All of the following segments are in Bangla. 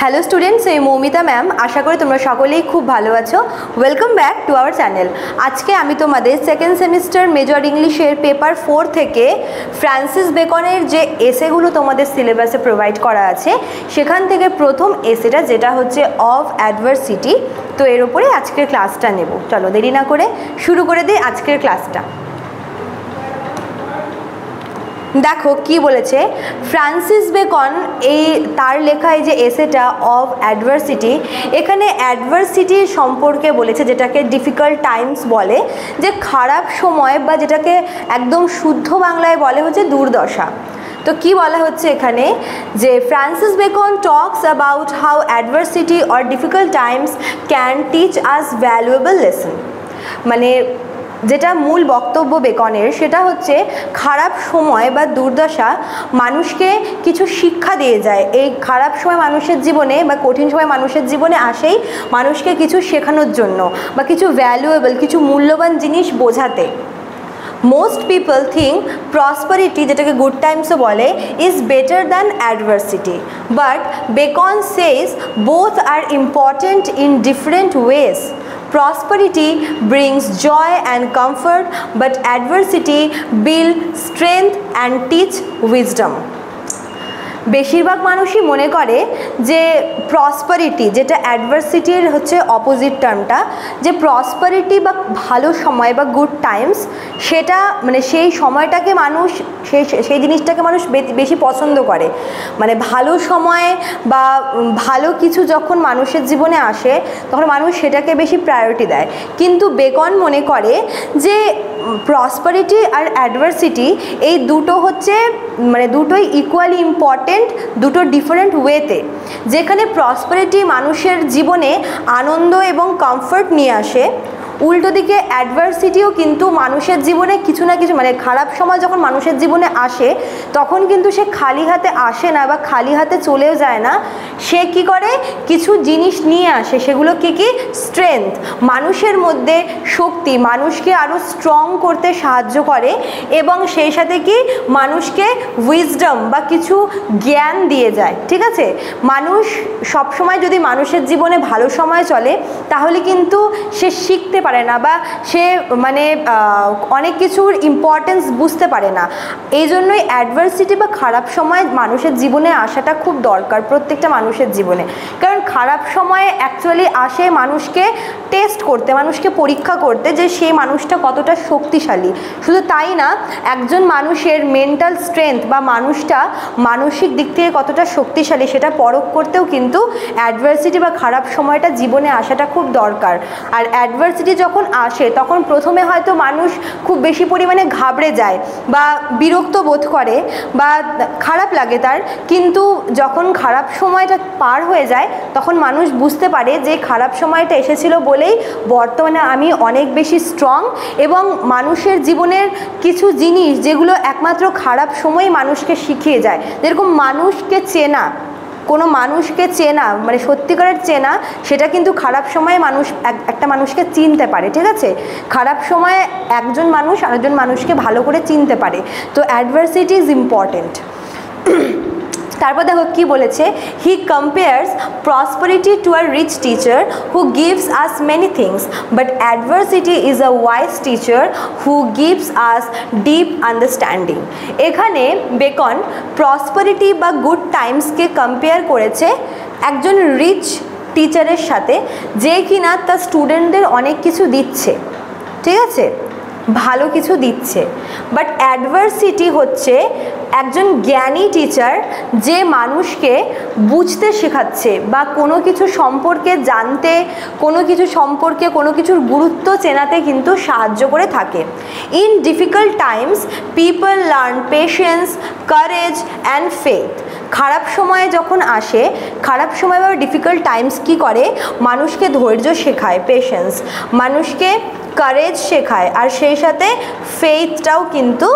হ্যালো স্টুডেন্টস, এই মৌমিতা ম্যাম। আশা করি তোমরা সকলেই খুব ভালো আছো। Welcome back to our channel. আজকে আমি তোমাদের সেকেন্ড সেমিস্টার মেজর ইংলিশের পেপার 4 থেকে ফ্রান্সিস বেকনের যে এসেগুলো তোমাদের সিলেবাসে প্রোভাইড করা আছে সেখান থেকে প্রথম এসেটা যেটা হচ্ছে অফ অ্যাডভার্সিটি, তো এর উপরে আজকের ক্লাসটা নেব। চলো দেরি না করে শুরু করে দিই আজকের ক্লাসটা। দেখো কি বলেছে ফ্রান্সিস বেকন এই তার লেখা এই যে এসেটা অফ অ্যাডভার্সিটি, এখানে অ্যাডভার্সিটি সম্পর্কে বলেছে যেটাকে ডিফিকাল্ট টাইমস বলে, যে খারাপ সময় বা যেটাকে একদম শুদ্ধ বাংলায় বলে হচ্ছে দুর্দশা। তো কি বলা হচ্ছে এখানে যে Francis Bacon talks about how adversity or difficult Times can teach us valuable lesson. মানে যেটা মূল বক্তব্য বেকনের সেটা হচ্ছে খারাপ সময় বা দুর্দশা মানুষকে কিছু শিক্ষা দিয়ে যায়। এই খারাপ সময় মানুষের জীবনে বা কঠিন সময় মানুষের জীবনে আসেই মানুষকে কিছু শেখানোর জন্য বা কিছু ভ্যালুয়েবল, কিছু মূল্যবান জিনিস বোঝাতে। মোস্ট পিপল থিঙ্ক প্রসপারিটি, যেটাকে গুড টাইমসও বলে, is better than adversity, but Bacon says both are important in different ways. Prosperity brings joy and comfort, but adversity builds strength and teach wisdom. বেশিরভাগ মানুষই মনে করে যে প্রসপারিটি, যেটা অ্যাডভার্সিটির হচ্ছে অপোজিট টার্মটা, যে প্রসপারিটি বা ভালো সময় বা গুড টাইমস, সেটা মানে সেই সময়টাকে মানুষ সেই জিনিসটাকে মানুষ বেশি পছন্দ করে। মানে ভালো সময় বা ভালো কিছু যখন মানুষের জীবনে আসে তখন মানুষ সেটাকে বেশি প্রায়োরিটি দেয়। কিন্তু বেকন মনে করে যে প্রসপারিটি আর অ্যাডভার্সিটি এই দুটো হচ্ছে মানে দুটোই ইকুয়ালি ইম্পর্টেন্ট, দুটো ডিফারেন্ট ওয়েতে। যেখানে প্রসপারিটি মানুষের জীবনে আনন্দ এবং কমফর্ট নিয়ে আসে, উল্টো দিকে অ্যাডভার্সিটিও কিন্তু মানুষের জীবনে কিছু না কিছু, মানে খারাপ সময় যখন মানুষের জীবনে আসে তখন কিন্তু সে খালি হাতে আসে না বা খালি হাতে চলেও যায় না। সে কি করে, কিছু জিনিস নিয়ে আসে। সেগুলো কি কি? স্ট্রেংথ, মানুষের মধ্যে শক্তি, মানুষকে আরও স্ট্রং করতে সাহায্য করে, এবং সেই সাথে কি মানুষকে উইজডম বা কিছু জ্ঞান দিয়ে যায়। ঠিক আছে, মানুষ সবসময় যদি মানুষের জীবনে ভালো সময় চলে তাহলে কিন্তু সে শিখতে পারে না বা সে মানে অনেক কিছুর ইম্পর্টেন্স বুঝতে পারে না। এই জন্যই অ্যাডভার্সিটি বা খারাপ সময় মানুষের জীবনে আসাটা খুব দরকার প্রত্যেকটা মানুষের জীবনে। কারণ খারাপ সময়ে অ্যাকচুয়ালি আসে মানুষকে টেস্ট করতে, মানুষকে পরীক্ষা করতে যে সেই মানুষটা কতটা শক্তিশালী। শুধু তাই না, একজন মানুষের মেন্টাল স্ট্রেংথ বা মানুষটা মানসিক দিক থেকে কতটা শক্তিশালী সেটা পরখ করতেও কিন্তু অ্যাডভার্সিটি বা খারাপ সময়টা জীবনে আসাটা খুব দরকার। আর অ্যাডভার্সিটি যখন আসে তখন প্রথমে হয়তো মানুষ খুব বেশি পরিমাণে ঘাবড়ে যায় বা বিরক্ত বোধ করে বা খারাপ লাগে তার, কিন্তু যখন খারাপ সময়টা পার হয়ে যায় তখন মানুষ বুঝতে পারে যে খারাপ সময়টা এসেছিল বলেই বর্তমানে আমি অনেক বেশি স্ট্রং, এবং মানুষের জীবনের কিছু জিনিস যেগুলো একমাত্র খারাপ সময় মানুষকে শিখিয়ে যায়, যেরকম মানুষকে চেনা, কোনো মানুষকে চেনা মানে সত্যিকারের চেনা, সেটা কিন্তু খারাপ সময়ে মানুষ একটা মানুষকে চিনতে পারে। ঠিক আছে, খারাপ সময়ে একজন মানুষ আরেকজন মানুষকে ভালো করে চিনতে পারে। তো অ্যাডভার্সিটি ইজ ইম্পর্টেন্ট। তারপর দেখো কি বলেছে, he compares prosperity to a rich teacher who gives us many things, but adversity is a wise teacher who gives us deep understanding. এখানে বেকন প্রসপারিটি বা গুড টাইমসকে কম্পেয়ার করেছে একজন রিচ টিচারের সাথে, যে কিনা তার স্টুডেন্টদের অনেক কিছু দিচ্ছে, ঠিক আছে, ভালো কিছু দিচ্ছে। বাট অ্যাডভার্সিটি হচ্ছে একজন জ্ঞানী টিচার যে মানুষকে বুঝতে শেখাচ্ছে বা কোনো কিছু সম্পর্কে জানতে, কোনো কিছু সম্পর্কে কোনো কিছুর গুরুত্ব চেনাতে কিন্তু সাহায্য করে থাকে। In difficult Times people learn patience, courage and faith. খারাপ সময়ে যখন আসে, খারাপ সময় বা ডিফিকাল্ট টাইমস কি করে, মানুষকে ধৈর্য শেখায়, পেশেন্স, মানুষকে কারেজ শেখায়, আর সেই সাথে ফেথটাও কিন্তু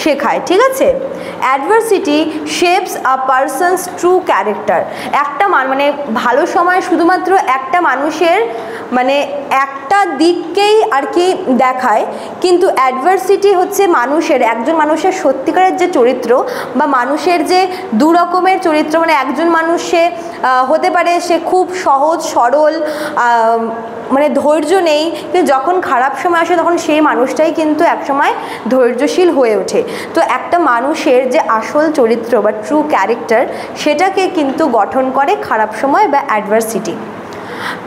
শেখায়। ঠিক আছে, অ্যাডভার্সিটি শেপস আ পারসনস ট্রু ক্যারেক্টার। একটা মানে ভালো সময় শুধুমাত্র একটা মানুষের মানে একটা দিককেই আর কি দেখায়, কিন্তু অ্যাডভার্সিটি হচ্ছে মানুষের, একজন মানুষের সত্যিকারের যে চরিত্র বা মানুষের যে দু রকমের চরিত্র, মানে একজন মানুষ সে হতে পারে সে খুব সহজ সরল, মানে ধৈর্য নেই, কিন্তু যখন খারাপ সময় আসে তখন সেই মানুষটাই কিন্তু একসময় ধৈর্যশীল হয়ে ওঠে। তো একটা মানুষের যে আসল চরিত্র বা ট্রু ক্যারেক্টার সেটাকে কিন্তু গঠন করে খারাপ সময় বা adversity.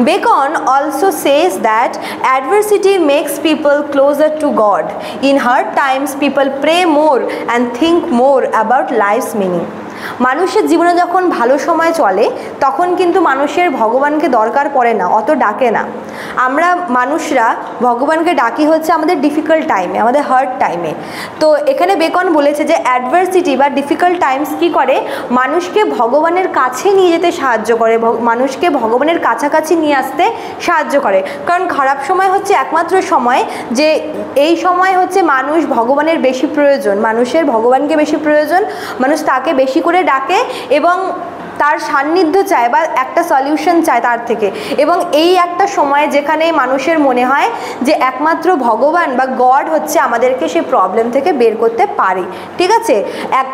Bacon also says that adversity makes people closer to God. In hard times, people pray more and think more about life's meaning. মানুষের জীবনে যখন ভালো সময় চলে তখন কিন্তু মানুষের ভগবানকে দরকার পড়ে না, অত ডাকে না। আমরা মানুষরা ভগবানকে ডাকি হচ্ছে আমাদের ডিফিকাল্ট টাইমে, আমাদের হার্ড টাইমে। তো এখানে বেকন বলেছে যে অ্যাডভার্সিটি বা ডিফিকাল্ট টাইমস কি করে, মানুষকে ভগবানের কাছে নিয়ে যেতে সাহায্য করে, মানুষকে ভগবানের কাছাকাছি নিয়ে আসতে সাহায্য করে। কারণ খারাপ সময় হচ্ছে একমাত্র সময় যে এই সময় হচ্ছে মানুষ ভগবানের বেশি প্রয়োজন, মানুষের ভগবানকে বেশি প্রয়োজন, মানুষ তাকে বেশি করে ডাকে এবং তার সান্নিধ্য চায় বা একটা সলিউশন চায় তার থেকে। এবং এই একটা সময় যেখানে মানুষের মনে হয় যে একমাত্র ভগবান বা গড হচ্ছে আমাদেরকে সেই প্রবলেম থেকে বের করতে পারে, ঠিক আছে।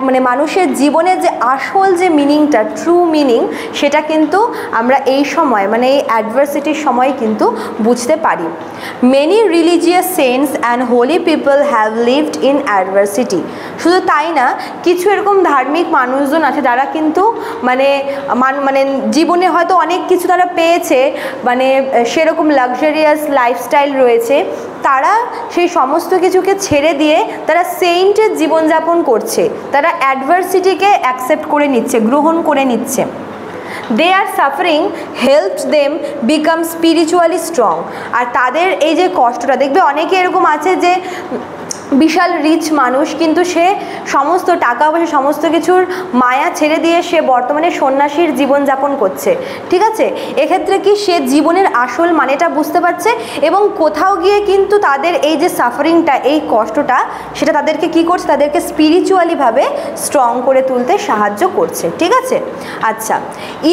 মানে মানুষের জীবনের যে আসল যে মিনিংটা, ট্রু মিনিং, সেটা কিন্তু আমরা এই সময় মানে এই অ্যাডভার্সিটির সময় কিন্তু বুঝতে পারি। Many religious saints and holy people have lived in adversity. শুধু তাই না, কিছু এরকম ধার্মিক মানুষজন আছে যারা কিন্তু মানে জীবনে হয়তো অনেক কিছু তারা পেয়েছে, মানে সেরকম লাক্সারিয়াস লাইফস্টাইল রয়েছে, তারা সেই সমস্ত কিছুকে ছেড়ে দিয়ে তারা সেইন্টের জীবনযাপন করছে, তারা অ্যাডভার্সিটিকে অ্যাকসেপ্ট করে নিচ্ছে, গ্রহণ করে নিচ্ছে। They are suffering helped them become spiritually strong. আর তাদের এই যে কষ্টটা, দেখবে অনেকে এরকম আছে যে বিশাল রিচ মানুষ, কিন্তু সে সমস্ত টাকা পয়সা সমস্ত কিছুর মায়া ছেড়ে দিয়ে সে বর্তমানে সন্ন্যাসীর জীবনযাপন করছে, ঠিক আছে। এক্ষেত্রে কি সে জীবনের আসল মানেটা বুঝতে পারছে এবং কোথাও গিয়ে কিন্তু তাদের এই যে সাফারিংটা, এই কষ্টটা, সেটা তাদেরকে কি করছে, তাদেরকে স্পিরিচুয়ালিভাবে স্ট্রং করে তুলতে সাহায্য করছে, ঠিক আছে। আচ্ছা,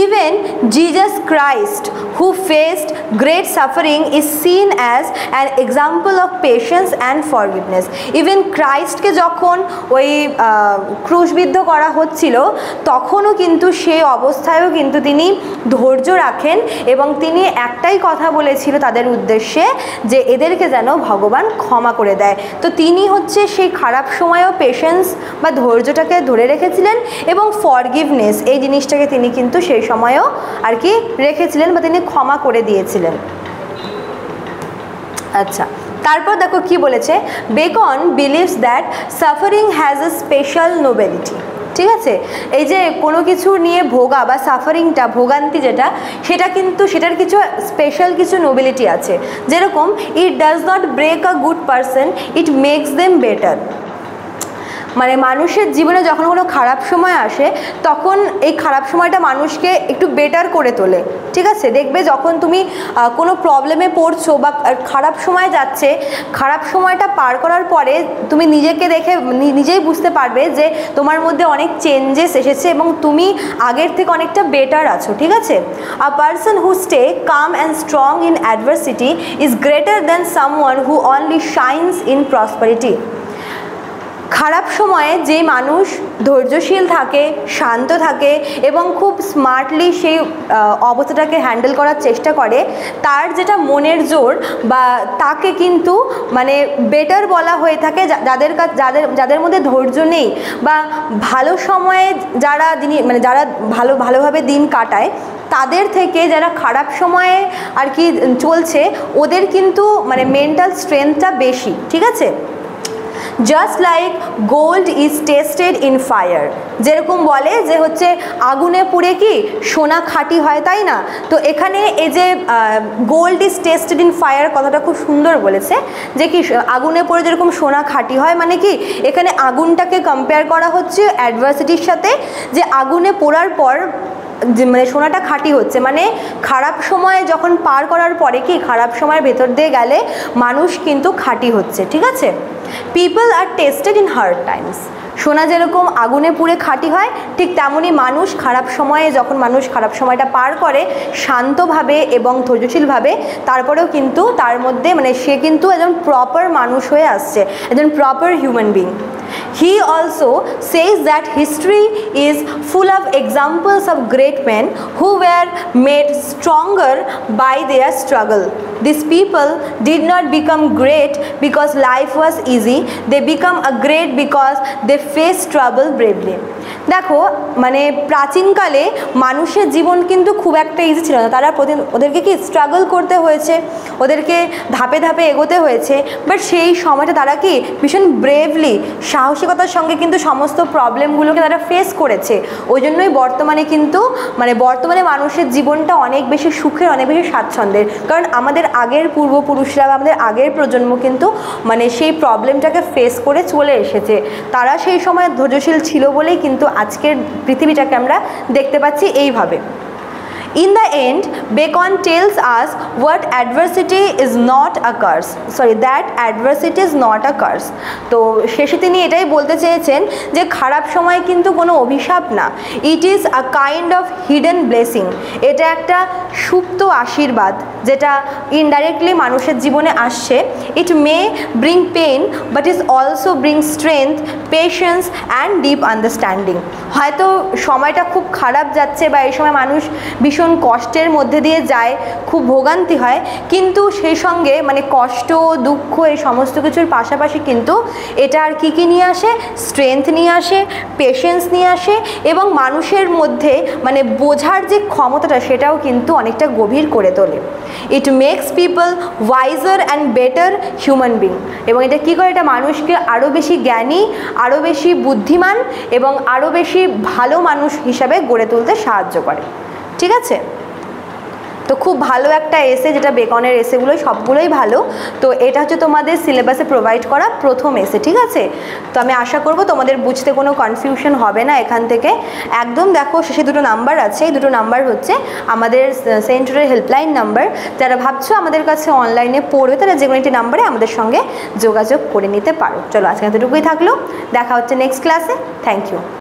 even Jesus Christ who faced great suffering is seen as an example of patience and forgiveness. Even ক্রাইস্টকে যখন ওই ক্রুশবিদ্ধ করা হচ্ছিল তখনও কিন্তু সেই অবস্থায়ও কিন্তু তিনি ধৈর্য রাখেন এবং তিনি একটাই কথা বলেছিল তাদের উদ্দেশ্যে যে এদেরকে যেন ভগবান ক্ষমা করে দেয়। তো তিনি হচ্ছে সেই খারাপ সময়েও পেশেন্স বা ধৈর্যটাকে ধরে রেখেছিলেন এবং ফরগিভনেস এই জিনিসটাকে তিনি কিন্তু সেই সময়েও আর কি রেখেছিলেন বা তিনি ক্ষমা করে দিয়েছিলেন। আচ্ছা, তারপর দেখো কি বলেছে, beacon believes that suffering has a special nobility. ঠিক আছে, এই যে কোনো কিছু নিয়ে ভোগা বা সাফারিংটা, ভোগান্তি যেটা, সেটা কিন্তু সেটার কিছু স্পেশাল কিছু নোবেলিটি আছে। যেরকম it does not break a good person, it makes them better. মানে মানুষের জীবনে যখন কোনো খারাপ সময় আসে তখন এই খারাপ সময়টা মানুষকে একটু বেটার করে তোলে, ঠিক আছে। দেখবে যখন তুমি কোনো প্রবলেমে পড়ছো বা খারাপ সময় যাচ্ছে, খারাপ সময়টা পার করার পরে তুমি নিজেকে দেখে নিজেই বুঝতে পারবে যে তোমার মধ্যে অনেক চেঞ্জেস এসেছে এবং তুমি আগের থেকে অনেকটা বেটার আছো, ঠিক আছে। আ person who stay calm and strong in adversity is greater than someone who only shines in prosperity. খারাপ সময়ে যে মানুষ ধৈর্যশীল থাকে, শান্ত থাকে এবং খুব স্মার্টলি সেই অবস্থাটাকে হ্যান্ডেল করার চেষ্টা করে, তার যেটা মনের জোর বা তাকে কিন্তু মানে বেটার বলা হয়ে থাকে। যাদের মধ্যে ধৈর্য নেই বা ভালো সময়ে যারা মানে যারা ভালোভাবে দিন কাটায়, তাদের থেকে যারা খারাপ সময়ে আর কি চলছে, ওদের কিন্তু মানে মেন্টাল স্ট্রেংথটা বেশি, ঠিক আছে। Just like gold is tasted in fire, যেরকম বলে যে হচ্ছে আগুনে পুড়ে কি সোনা খাঁটি হয়, তাই না। তো এখানে এই যে gold is tasted in fire কথাটা খুব সুন্দর বলেছে, যে কি আগুনে পড়ে যেরকম সোনা খাঁটি হয়, মানে কি এখানে আগুনটাকে কম্পেয়ার করা হচ্ছে অ্যাডভার্সিটির সাথে, যে আগুনে পোড়ার পর যে মানে সোনাটা খাঁটি হচ্ছে, মানে খারাপ সময় যখন পার করার পরে কি খারাপ সময়ের ভেতর দিয়ে গেলে মানুষ কিন্তু খাঁটি হচ্ছে, ঠিক আছে। People are tested in hard times, সোনা যেরকম আগুনে পুড়ে খাঁটি হয়, ঠিক তেমনই মানুষ খারাপ সময়ে, যখন মানুষ খারাপ সময়টা পার করে শান্তভাবে এবং ধৈর্যশীলভাবে, তারপরেও কিন্তু তার মধ্যে মানে সে কিন্তু একজন প্রপার মানুষ হয়ে আসছে, একজন proper human being. He also says that history is full of examples of great men who were made stronger by their struggle. These people did not become great because life was easy, they become a great because they faced trouble bravely. দেখো মানে প্রাচীনকালে মানুষের জীবন কিন্তু খুব একটা ইজি ছিল না, তারা ওদেরকে কি স্ট্রাগল করতে হয়েছে, ওদেরকে ধাপে ধাপে এগোতে হয়েছে, বাট সেই সময়টা তারা কি ভীষণ ব্রেভলি সাহসিকতার সঙ্গে কিন্তু সমস্ত প্রবলেমগুলোকে তারা ফেস করেছে। ওই জন্যই বর্তমানে মানুষের জীবনটা অনেক বেশি সুখের, অনেক বেশি স্বাচ্ছন্দ্যের, কারণ আমাদের আগের পূর্বপুরুষরা বা আমাদের আগের প্রজন্ম কিন্তু মানে সেই প্রবলেমটাকে ফেস করে চলে এসেছে। তারা সেই সময় ধৈর্যশীল ছিল বলেই কিন্তু আজকের পৃথিবীটাকে আমরা দেখতে পাচ্ছি এইভাবে। In the end, Bacon tells us what adversity is not a curse. That adversity is not a curse. তো শেষে তিনি এটাই বলতে চেয়েছেন যে খারাপ সময় কিন্তু কোনো অভিশাপ না, it is a kind of hidden blessing. এটা একটা সুপ্ত আশীর্বাদ যেটা ইনডাইরেক্টলি মানুষের জীবনে আসছে। It may bring pain but is also bring strength, patience and deep understanding. হয়তো সময়টা খুব খারাপ যাচ্ছে বা এই সময় মানুষ ভীষণ কষ্টের মধ্যে দিয়ে যায়, খুব ভোগান্তি হয়, কিন্তু সেই সঙ্গে মানে কষ্ট, দুঃখ এই সমস্ত কিছুর পাশাপাশি কিন্তু এটা আর কি নিয়ে আসে, স্ট্রেংথ নিয়ে আসে, পেশেন্স নিয়ে আসে, এবং মানুষের মধ্যে মানে বোঝার যে ক্ষমতাটা সেটাও কিন্তু অনেকটা গভীর করে তোলে। It makes people wiser and better human being. এবং এটা কী করে, এটা মানুষকে আরও বেশি জ্ঞানী, আরও বেশি বুদ্ধিমান এবং আরও বেশি ভালো মানুষ হিসাবে গড়ে তুলতে সাহায্য করে। ঠিক আছে, তো খুব ভালো একটা এসে, যেটা বেকনের এসেগুলো সবগুলোই ভালো। তো এটা হচ্ছে তোমাদের সিলেবাসে প্রোভাইড করা প্রথম এসে। ঠিক আছে, তো আমি আশা করব তোমাদের বুঝতে কোনো কনফিউশন হবে না এখান থেকে একদম। দেখো শেষে দুটো নাম্বার আছে, এই দুটো নাম্বার হচ্ছে আমাদের সেন্টারের হেল্পলাইন নাম্বার। যারা ভাবছো আমাদের কাছে অনলাইনে পড়বে তারা যে কোনো একটি নাম্বারে আমাদের সঙ্গে যোগাযোগ করে নিতে পারো। চলো আজকে এতটুকুই থাকলো, দেখা হচ্ছে নেক্সট ক্লাসে। Thank you.